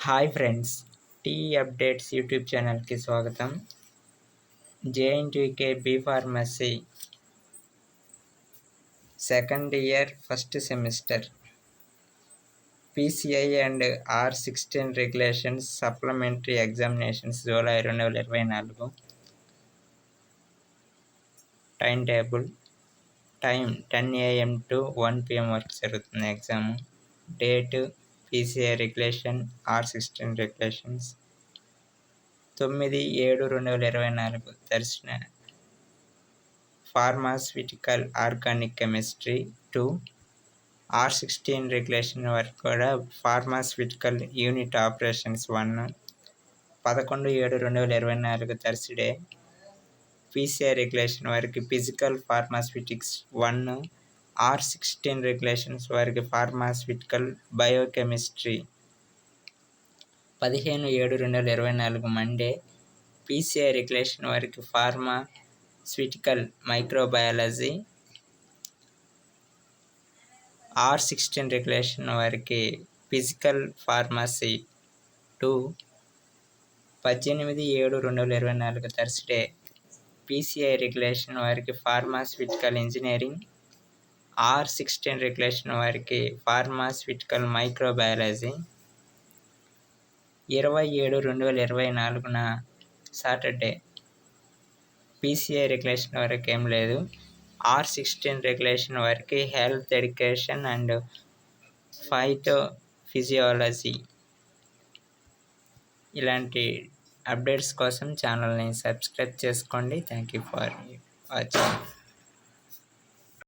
Hi friends, tea updates YouTube ఛానల్కి స్వాగతం. JNTUK B pharmacy second year first semester PCI and R16 regulations supplementary examinations July 2024. Time table time 10 AM to 1 PM వరకు జరుగుతుంది exam. Date PCI regulation R16 regulations 9/7/2024 దర్శన pharmaceutical organic chemistry 2 R16 regulation వరకు కూడా pharmaceutical unit operations 1 11/7/2024 Thursday. PCI regulation వరకు physical pharmaceutics 1 R16 regulations వరకు pharmaceutical biochemistry 15/7/2024 Monday. PCI regulation వరకు pharmaceutical microbiology. R16 regulation వరకు physical pharmacy 2 18/7/2024 Thursday. PCI regulation వరకు pharmaceutical engineering. R16 regulation వరకు pharmaceutical microbiology 20/7/2024 Saturday. PCI regulation వరకు ఏం లేదు. R16 regulation వరకు health education and phyto physiology. ఇలాంటి అప్డేట్స్ కోసం ఛానల్ని సబ్స్క్రైబ్ చేసుకోండి. Thank you for watching.